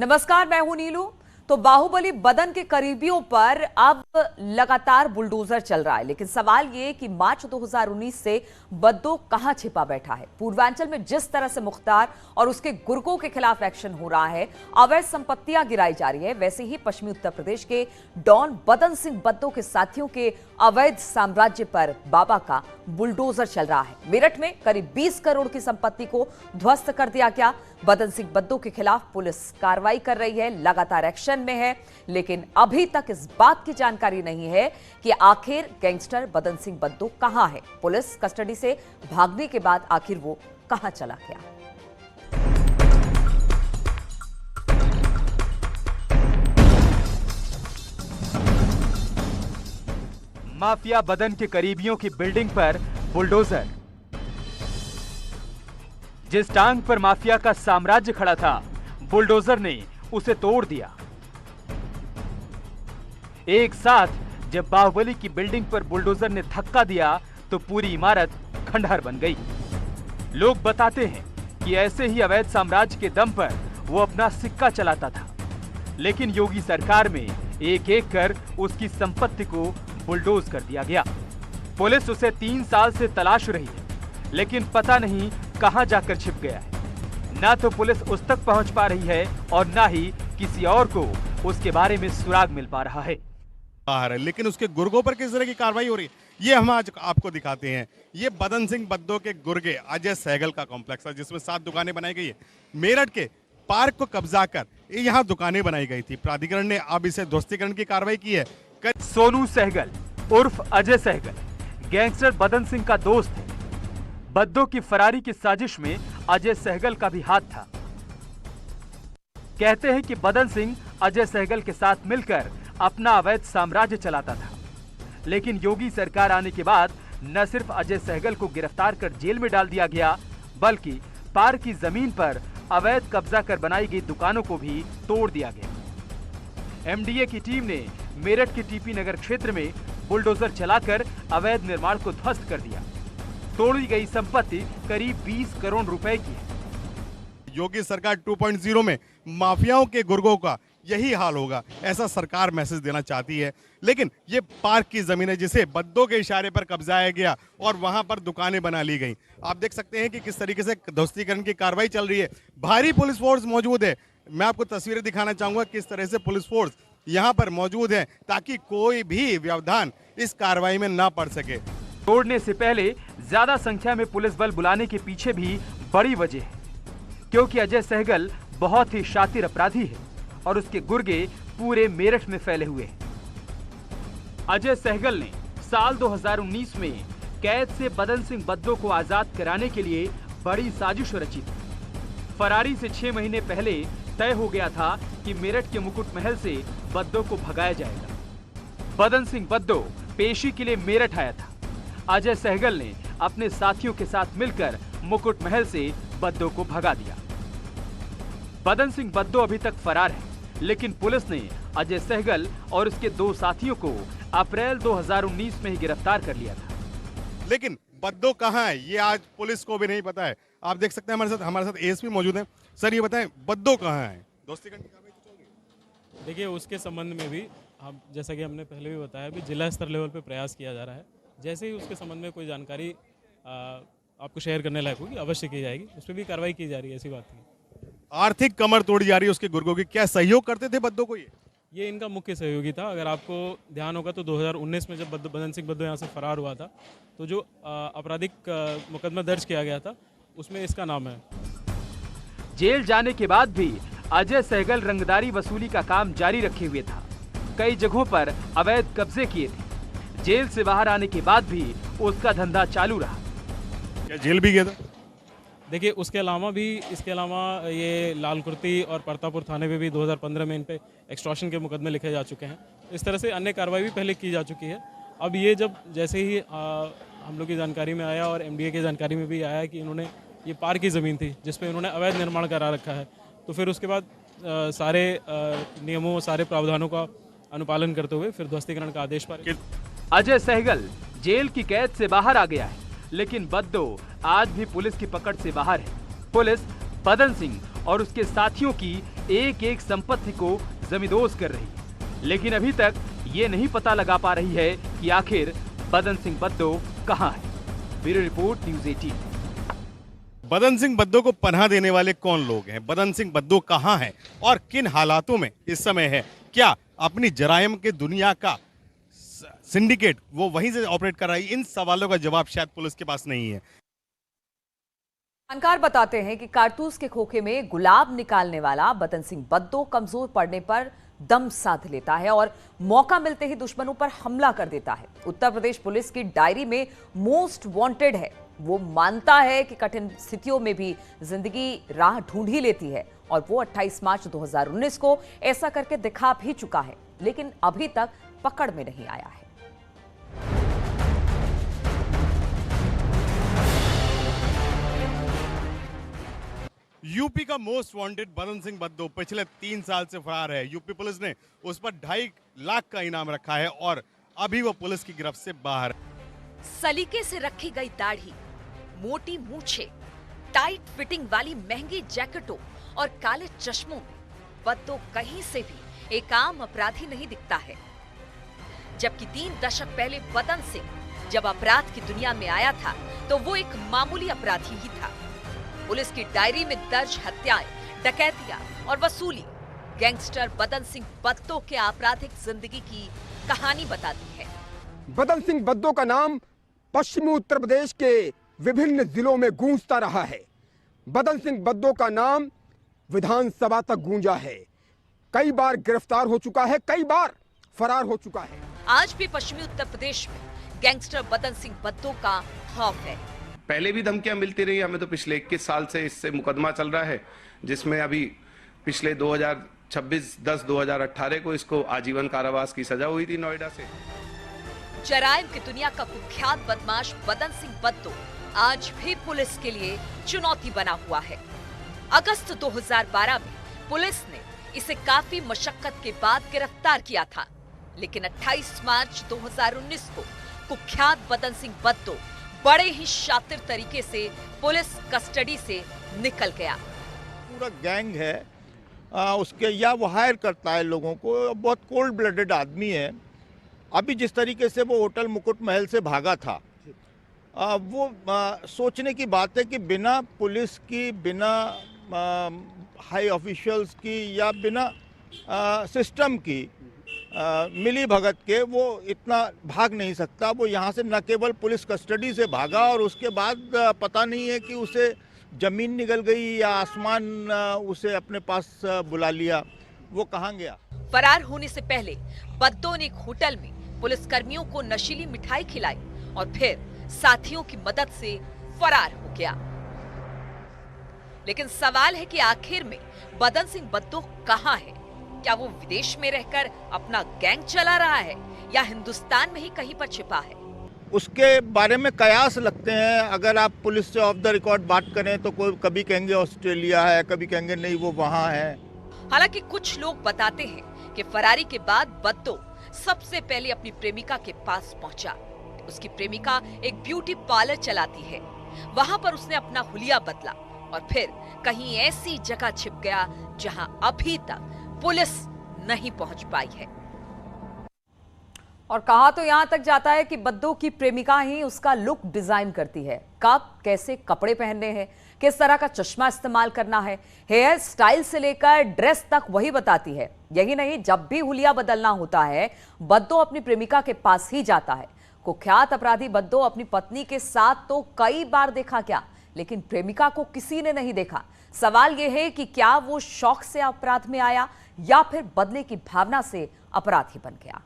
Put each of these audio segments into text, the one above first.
नमस्कार, मैं हूं नीलू। तो बाहुबली बदन के करीबियों पर अब लगातार बुलडोजर चल रहा है, लेकिन सवाल ये कि मार्च 2019 से बद्दो कहां छिपा बैठा है। पूर्वांचल में जिस तरह से मुख्तार और उसके गुर्गों के खिलाफ एक्शन हो रहा है, अवैध संपत्तियां गिराई जा रही है, वैसे ही पश्चिमी उत्तर प्रदेश के डॉन बदन सिंह बद्दो के साथियों के अवैध साम्राज्य पर बाबा का बुलडोजर चल रहा है। मेरठ में करीब 20 करोड़ की संपत्ति को ध्वस्त कर दिया गया। बदन सिंह बद्दो के खिलाफ पुलिस कार्रवाई कर रही है, लगातार एक्शन में है, लेकिन अभी तक इस बात की जानकारी नहीं है कि आखिर गैंगस्टर बदन सिंह बद्दो कहां है। पुलिस कस्टडी से भागने के बाद आखिर वो कहां चला गया। माफिया बदन के करीबियों की बिल्डिंग पर बुलडोजर। जिस टांग पर माफिया का साम्राज्य खड़ा था, बुलडोजर ने उसे तोड़ दिया। एक साथ जब बाहुबली की बिल्डिंग पर बुलडोजर ने धक्का दिया तो पूरी इमारत खंडहर बन गई। लोग बताते हैं कि ऐसे ही अवैध साम्राज्य के दम पर वो अपना सिक्का चलाता था, लेकिन योगी सरकार में एक एक कर उसकी संपत्ति को बुलडोज कर दिया गया। पुलिस उसे 3 साल से तलाश रही है, लेकिन पता नहीं कहां जाकर छिप गया है। ना तो पुलिस उस तक पहुंच पा रही है और ना ही किसी और को उसके बारे में सुराग मिल पा रहा है। लेकिन उसके गुर्गों पर किस तरह की कार्रवाई हो रही है, ये हम आज आपको दिखाते हैं। ये बदन सिंह बद्दो के गुर्गे अजय सहगल का कॉम्प्लेक्स है, जिसमें 7 दुकानें बनाई गई है। मेरठ के पार्क को कब्जा कर यहाँ दुकानें बनाई गई थी। प्राधिकरण ने अब इसे ध्वस्तीकरण की कार्रवाई की है। सोनू सहगल उर्फ अजय सहगल गैंगस्टर बदन सिंह का दोस्त है। बद्दो की फरारी की साजिश में अजय सहगल का भी हाथ था। कहते हैं कि बदन सिंह अजय सहगल के साथ मिलकर अपना अवैध साम्राज्य चलाता था, लेकिन योगी सरकार आने के बाद न सिर्फ अजय सहगल को गिरफ्तार कर जेल में डाल दिया गया, बल्कि पार्क की जमीन पर अवैध कब्जा कर बनाई गई दुकानों को भी तोड़ दिया गया। एमडीए की टीम ने मेरठ के टीपी नगर क्षेत्र में बुलडोजर चलाकर अवैध निर्माण को ध्वस्त कर दिया। तोड़ी गई संपत्ति करीब 20 करोड़ रुपए की है। योगी सरकार 2.0 में माफियाओं के गुर्गों का यही हाल होगा, ऐसा सरकार मैसेज देना चाहती है। लेकिन ये पार्क की जमीन है जिसे बद्दो के इशारे पर कब्जाया गया और वहां पर दुकानें बना ली गई। आप देख सकते हैं कि किस तरीके से ध्वस्तीकरण की कार्रवाई चल रही है। भारी पुलिस फोर्स मौजूद है। मैं आपको तस्वीरें दिखाना चाहूंगा किस तरह से पुलिस फोर्स यहाँ पर मौजूद है, ताकि कोई भी व्यवधान इस कार्रवाई में ना पड़ सके। तोड़ने से पहले ज्यादा संख्या में पुलिस बल बुलाने के पीछे भी बड़ी वजह है, क्योंकि अजय सहगल बहुत ही शातिर अपराधी है और उसके गुर्गे पूरे मेरठ में फैले हुए हैं। अजय सहगल ने साल 2019 में कैद से बदन सिंह बद्दो को आजाद कराने के लिए बड़ी साजिश रची थी। फरारी से 6 महीने पहले तय हो गया था कि मेरठ के मुकुट महल से बद्दो को भगाया जाएगा। बदन सिंह बद्दो पेशी के लिए मेरठ आया था। अजय सहगल ने अपने साथियों के साथ मिलकर मुकुट महल से बद्दो को भगा दिया। बदन सिंह बद्दो अभी तक फरार है, लेकिन पुलिस ने अजय सहगल और उसके 2 साथियों को अप्रैल 2019 में ही गिरफ्तार कर लिया था। लेकिन बद्दो कहाँ है, ये आज पुलिस को भी नहीं पता है। आप देख सकते हैं हमारे साथ एएसपी मौजूद हैं। सर, ये बताएं बद्दो कहाँ है? ध्वस्तीकरण की कार्रवाई तो चल रही है। देखिए, उसके संबंध में भी हम, जैसा कि हमने पहले भी बताया, भी जिला स्तर लेवल पे प्रयास किया जा रहा है। जैसे ही उसके संबंध में कोई जानकारी आपको शेयर करने लायक होगी, अवश्य की जाएगी। उस पर भी कार्रवाई की जा रही है, ऐसी बात नहीं। आर्थिक कमर तोड़ी जा रही है उसके गुर्गों की। क्या सहयोग करते थे बद्दो को? ये इनका मुख्य सहयोगी था। अगर आपको ध्यान होगा तो 2019 में जब बदन सिंह बद्दो यहाँ से फरार हुआ था, तो जो आपराधिक मुकदमा दर्ज किया गया था उसमें इसका नाम है। जेल जाने के बाद भी अजय सहगल रंगदारी वसूली का काम जारी रखे हुए था। कई जगहों पर अवैध कब्जे किए थे। जेल से बाहर आने के बाद भी उसका धंधा चालू रहा। क्या जेल भी गया था? देखिए, इसके अलावा ये लाल कुर्ती और परतापुर थाने में भी 2015 में इन पे एक्सटॉर्शन के मुकदमे लिखे जा चुके हैं। इस तरह से अन्य कार्रवाई भी पहले की जा चुकी है। अब ये जब जैसे ही हम लोग की जानकारी में आया और एमडीए की जानकारी में भी आया कि इन्होंने, ये पार्क की ज़मीन थी जिस पे इन्होंने अवैध निर्माण करा रखा है, तो फिर उसके बाद सारे नियमों, सारे प्रावधानों का अनुपालन करते हुए फिर ध्वस्तीकरण का आदेश पारित। अजय सहगल जेल की कैद से बाहर आ गया है, लेकिन बद्दो आज भी पुलिस की पकड़ से बाहर है। पुलिस बदन सिंह और उसके साथियों की एक एक संपत्ति को जमींदोज कर रही है, लेकिन अभी तक ये नहीं पता लगा पा रही है कि आखिर बदन सिंह बद्दो कहां है। Bureau report, news 18। बदन सिंह बद्दो को पनाह देने वाले कौन लोग हैं? बदन सिंह बद्दो कहां है और किन हालातों में इस समय है? क्या अपनी जराइम के दुनिया का सिंडिकेट वो वहीं से ऑपरेट कर रही? इन सवालों का जवाब शायद पुलिस के पास नहीं है। जानकार बताते हैं कि कारतूस के खोखे में गुलाब निकालने वाला बदन सिंह बद्दो कमजोर पड़ने पर दम साध लेता है और मौका मिलते ही दुश्मनों पर हमला कर देता है। उत्तर प्रदेश पुलिस की डायरी में मोस्ट वांटेड है। वो मानता है कि कठिन स्थितियों में भी जिंदगी राह ढूंढ ही लेती है और वो 28 मार्च 2019 को ऐसा करके दिखा भी चुका है, लेकिन अभी तक पकड़ में नहीं आया है। यूपी का मोस्ट वांटेड बदन सिंह बद्दो पिछले 3 साल से फरार है। यूपी पुलिस ने उस पर 2.5 लाख का इनाम रखा है और अभी वो पुलिस की गिरफ्त से बाहर है। सलीके से रखी गई दाढ़ी, मोटी मूछें, टाइट फिटिंग वाली महंगी जैकेटों और काले चश्मों में बद्दो कहीं से भी एक आम अपराधी नहीं दिखता है। जबकि 3 दशक पहले बदन सिंह जब अपराध की दुनिया में आया था तो वो एक मामूली अपराधी ही था। पुलिस की डायरी में दर्ज हत्याएं, डकैतियां और वसूली गैंगस्टर बदन सिंह बद्दो के आपराधिक जिंदगी की कहानी बताती है। बदन सिंह बद्दो का नाम पश्चिमी उत्तर प्रदेश के विभिन्न जिलों में गूंजता रहा है। बदन सिंह बद्दो का नाम विधानसभा तक गूंजा है। कई बार गिरफ्तार हो चुका है, कई बार फरार हो चुका है। आज भी पश्चिमी उत्तर प्रदेश में गैंगस्टर बदन सिंह बद्दो का खौफ है। पहले भी धमकियां मिलती रही हमें, तो पिछले 21 साल से इससे मुकदमा चल रहा है, जिसमें अभी पिछले 2018 को इसको आजीवन कारावास की सजा हुई थी नोएडा से। जराइम की दुनिया का कुख्यात बदमाश बदन सिंह बद्दो आज भी पुलिस के लिए चुनौती बना हुआ है। अगस्त 2012 में पुलिस ने इसे काफी मशक्कत के बाद गिरफ्तार किया था, लेकिन 28 मार्च 2019 को कुख्यात बदन सिंह बद्दो बड़े ही शातिर तरीके से पुलिस कस्टडी से निकल गया। पूरा गैंग है उसके, या वो हायर करता है लोगों को। बहुत कोल्ड ब्लडेड आदमी है। अभी जिस तरीके से वो होटल मुकुट महल से भागा था, वो सोचने की बात है कि बिना पुलिस की, बिना हाई ऑफिशियल्स की या बिना सिस्टम की मिली भगत के वो इतना भाग नहीं सकता। वो यहाँ से न केवल पुलिस कस्टडी से भागा और उसके बाद पता नहीं है कि उसे जमीन निकल गई या आसमान उसे अपने पास बुला लिया। वो कहाँ गया? फरार होने से पहले बद्दो ने एक होटल में पुलिस कर्मियों को नशीली मिठाई खिलाई और फिर साथियों की मदद से फरार हो गया। लेकिन सवाल है कि आखिर में बदन सिंह बद्दो कहाँ है? क्या वो विदेश में रहकर अपना गैंग चला रहा है या हिंदुस्तान में ही कहीं पर छिपा है? उसके बारे में कयास लगते हैं। अगर आप पुलिस से ऑफ द रिकॉर्ड बात करें तो कोई कभी कहेंगे ऑस्ट्रेलिया है, कभी कहेंगे नहीं वो वहाँ है। हालांकि कुछ लोग बताते हैं कि फरारी के बाद बद्दो सबसे पहले अपनी प्रेमिका के पास पहुंचा। उसकी प्रेमिका एक ब्यूटी पार्लर चलाती है। वहां पर उसने अपना हुलिया बदला और फिर कहीं ऐसी जगह छिप गया जहां अभी तक पुलिस नहीं पहुंच पाई है। और कहा तो यहां तक जाता है कि बद्दो की प्रेमिका ही उसका लुक डिजाइन करती है। कब कैसे कपड़े पहनने हैं, किस तरह का चश्मा इस्तेमाल करना है, हेयर स्टाइल से लेकर ड्रेस तक वही बताती है। यही नहीं, जब भी हुलिया बदलना होता है बद्दो अपनी प्रेमिका के पास ही जाता है। कुख्यात अपराधी बद्दो अपनी पत्नी के साथ तो कई बार देखा क्या, लेकिन प्रेमिका को किसी ने नहीं देखा। सवाल यह है कि क्या वो शौक से अपराध में आया या फिर बदले की भावना से अपराधी बन गया।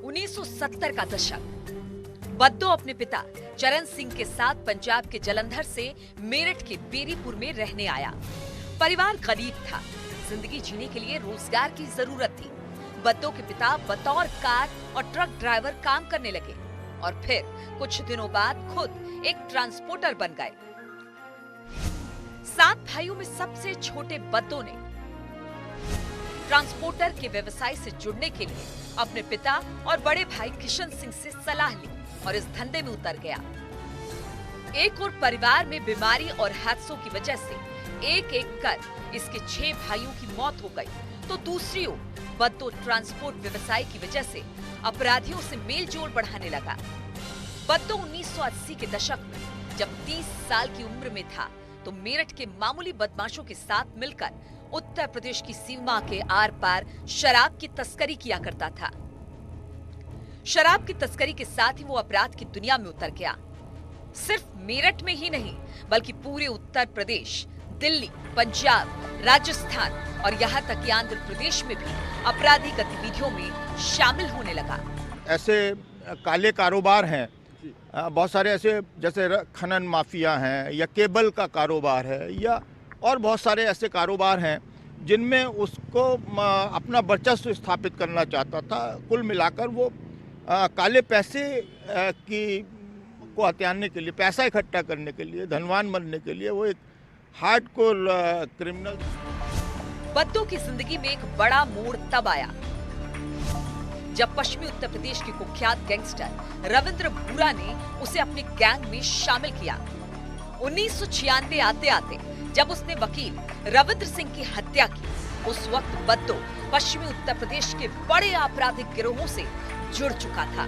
1970 का दशक। बद्दो अपने पिता चरण सिंह के साथ पंजाब के जलंधर से मेरठ के बेरीपुर में रहने आया। परिवार गरीब था, जिंदगी जीने के लिए रोजगार की जरूरत थी। बद्दो के पिता बतौर कार और ट्रक ड्राइवर काम करने लगे और फिर कुछ दिनों बाद खुद एक ट्रांसपोर्टर बन गए। 7 भाइयों में सबसे छोटे बद्दो ने ट्रांसपोर्टर के व्यवसाय से जुड़ने के लिए अपने पिता और बड़े भाई किशन सिंह से सलाह ली। और इस धंधे में उतर गया। एक और परिवार में बीमारी और हादसों की वजह से एक एक कर इसके 6 भाइयों की मौत हो गई, तो दूसरी ओर बद्दो ट्रांसपोर्ट व्यवसाय की वजह से अपराधियों से मेलजोल बढ़ाने लगा। बद्दो 1980 के दशक में जब 30 साल की उम्र में था तो मेरठ के मामूली बदमाशों के साथ मिलकर उत्तर प्रदेश की सीमा के आर पार शराब की तस्करी किया करता था। शराब की तस्करी के साथ ही वो अपराध की दुनिया में उतर गया। सिर्फ मेरठ में ही नहीं बल्कि पूरे उत्तर प्रदेश, दिल्ली, पंजाब, राजस्थान और यहाँ तक कि आंध्र प्रदेश में भी अपराधी गतिविधियों में शामिल होने लगा। ऐसे काले कारोबार हैं, बहुत सारे ऐसे जैसे खनन माफिया हैं या केबल का कारोबार है या और बहुत सारे ऐसे कारोबार हैं जिनमें उसको अपना वर्चस्व स्थापित करना चाहता था। कुल मिलाकर वो काले पैसे की को हथियाने के लिए, पैसा इकट्ठा करने के लिए, धनवान बनने के लिए वो एक हार्डकोर क्रिमिनल। बद्दो की जिंदगी में एक बड़ा मोड़ तब आया जब पश्चिमी उत्तर प्रदेश के कुख्यात गैंगस्टर रविंद्र भूरा ने उसे अपने गैंग में शामिल किया। 1996 आते आते जब उसने वकील रविंद्र सिंह की हत्या की, उस वक्त बद्दो पश्चिमी उत्तर प्रदेश के बड़े आपराधिक गिरोहों से जुड़ चुका था।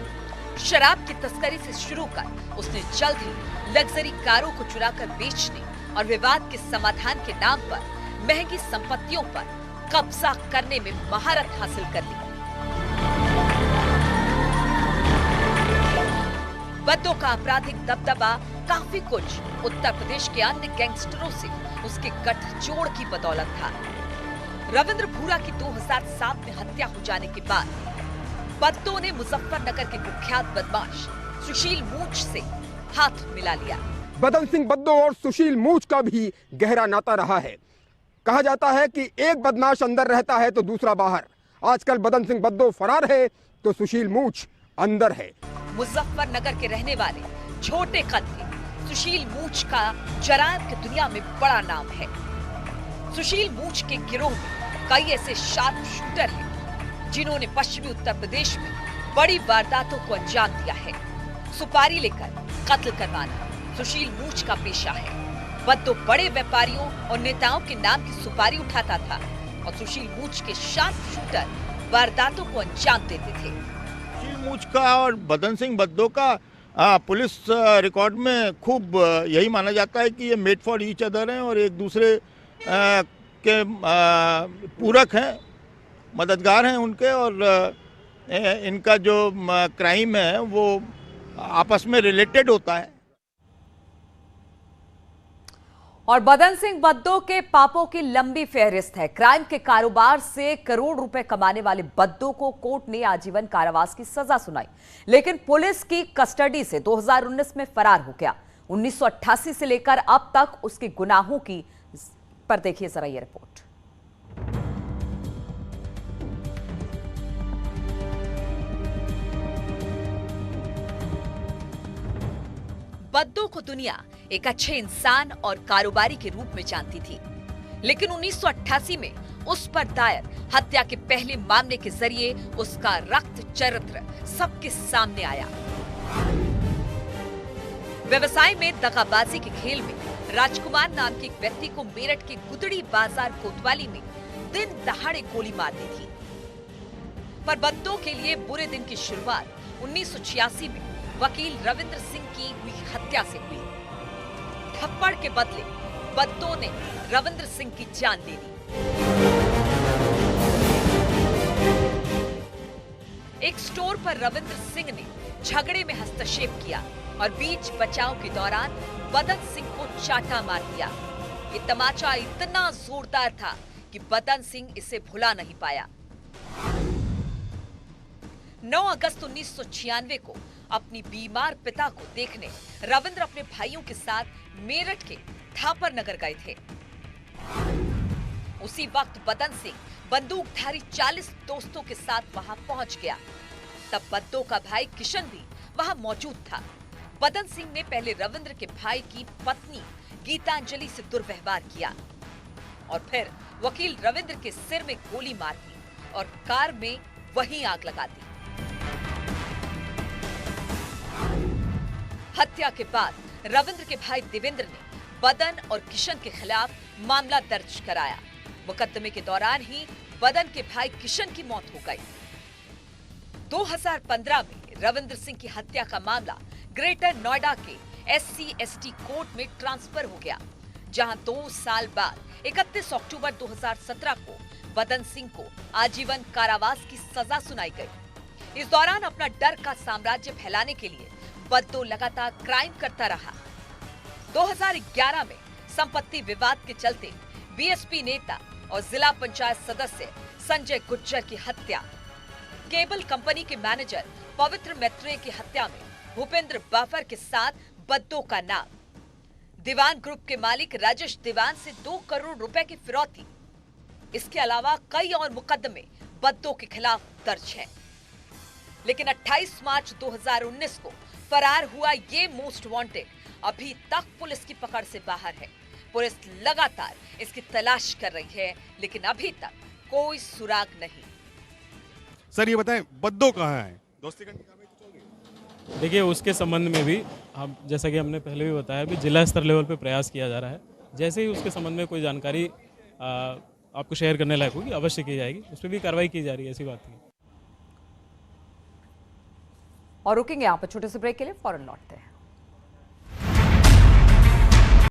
शराब की तस्करी से शुरू कर उसने जल्द ही लग्जरी कारों को चुराकर बेचने और विवाद के समाधान के नाम पर महंगी संपत्तियों पर कब्जा करने में महारत हासिल कर ली। बद्दो का आपराधिक दबदबा काफी कुछ उत्तर प्रदेश के अन्य गैंगस्टरों से उसके गठजोड़ की बदौलत था। रविंद्र भूरा की 2007 में हत्या हो जाने के बाद बद्दो ने मुजफ्फरनगर के कुख्यात बदमाश सुशील मूछ से हाथ मिला लिया। बदन सिंह बद्दो और सुशील मूछ का भी गहरा नाता रहा है। कहा जाता है कि एक बदमाश अंदर रहता है तो दूसरा बाहर। आजकल बदन सिंह बद्दो फरार है तो सुशील मूछ अंदर है। मुजफ्फरनगर के रहने वाले छोटे कद के सुशील मूछ का जरायम की दुनिया में बड़ा नाम है। सुशील मूछ के गिरोह में कई ऐसे शार्प शूटर हैं जिन्होंने पश्चिमी उत्तर प्रदेश में बड़ी वारदातों को अंजाम दिया है। सुपारी लेकर कत्ल करवाना सुशील मूछ का पेशा है। बद्दो बड़े व्यापारियों और नेताओं के नाम की सुपारी उठाता था और सुशील मूछ के शार्प शूटर वारदातों को अंजाम देते थे। सुशील मूछ का और बदन सिंह बद्दो का पुलिस रिकॉर्ड में खूब यही माना जाता है कि ये मेड फॉर ईच अदर हैं और एक दूसरे के पूरक हैं, मददगार हैं उनके, और इनका जो क्राइम है वो आपस में रिलेटेड होता है। और बदन सिंह बद्दो के पापों की लंबी फहरिस्त है। क्राइम के कारोबार से करोड़ रुपए कमाने वाले बद्दो को कोर्ट ने आजीवन कारावास की सजा सुनाई, लेकिन पुलिस की कस्टडी से 2019 में फरार हो गया। 1988 से लेकर अब तक उसके गुनाहों की पर देखिए जरा ये रिपोर्ट। बद्दो को दुनिया एक अच्छे इंसान और कारोबारी के रूप में जानती थी, लेकिन 1988 में उस पर दायर हत्या के पहले मामले के जरिए उसका रक्त चरित्र सबके सामने आया। व्यवसाय में दगाबाजी के खेल में राजकुमार नाम के एक व्यक्ति को मेरठ के गुदड़ी बाजार कोतवाली में दिन दहाड़े गोली मार दी थी। पर बद्दो के लिए बुरे दिन की शुरुआत 1986 में वकील रविंद्र सिंह की हुई हत्या से हुई। थप्पड़ के बदले बद्दो ने रविंद्र सिंह की जान ले ली। एक स्टोर पर रविंद्र सिंह ने झगड़े में हस्तक्षेप किया और बीच बचाव के दौरान बदन सिंह को चाटा मार दिया। ये तमाचा इतना जोरदार था कि बदन सिंह इसे भुला नहीं पाया। 9 अगस्त 1996 को अपनी बीमार पिता को देखने रविंद्र अपने भाइयों के साथ मेरठ के थापर नगर गए थे। उसी वक्त बदन सिंह बंदूकधारी 40 दोस्तों के साथ वहां पहुंच गया। तब बद्दो का भाई किशन भी वहां मौजूद था। बदन सिंह ने पहले रविंद्र के भाई की पत्नी गीतांजलि से दुर्व्यवहार किया और फिर वकील रविंद्र के सिर में गोली मार दी और कार में वहीं आग लगा दी। हत्या के बाद रविंद्र के भाई देवेंद्र ने बदन और किशन के खिलाफ मामला दर्ज कराया। मुकदमे के दौरान ही बदन के भाई किशन की मौत हो गई। 2015 में रविंद्र सिंह की हत्या का मामला ग्रेटर नोएडा के SC/ST कोर्ट में ट्रांसफर हो गया, जहां 2 साल बाद 31 अक्टूबर 2017 को बदन सिंह को आजीवन कारावास की सजा सुनाई गई। इस दौरान अपना डर का साम्राज्य फैलाने के लिए बद्दो लगातार क्राइम करता रहा। 2011 में संपत्ति विवाद के चलते BSP नेता और जिला पंचायत सदस्य संजय गुज्जर की हत्या, केबल कंपनी के मैनेजर पवित्र मैत्रेय की हत्या में भूपेंद्र बाफर के साथ बद्दो का नाम, दीवान ग्रुप के मालिक राजेश दीवान से 2 करोड़ रुपए की फिरौती, इसके अलावा कई और मुकदमे बद्दो के खिलाफ दर्ज हैं। लेकिन 28 मार्च 2019 को फरार हुआ ये मोस्ट वांटेड अभी तक पुलिस की पकड़ से बाहर है। पुलिस लगातार इसकी तलाश कर रही है, लेकिन अभी तक कोई सुराग नहीं। सर ये बताएं, बद्दो कहाँ है? दोस्ती करने की कार्रवाई तो चल रही है। देखिए, उसके संबंध में भी हम, जैसा कि हमने पहले भी बताया, भी जिला स्तर लेवल पे प्रयास किया जा रहा है। जैसे ही उसके संबंध में कोई जानकारी आपको शेयर करने लायक होगी, अवश्य की जाएगी। उस पर भी कार्रवाई की जा रही है, ऐसी बात नहीं। और रुकेंगे यहाँ पर छोटे से ब्रेक के लिए, फौरन लौटते हैं।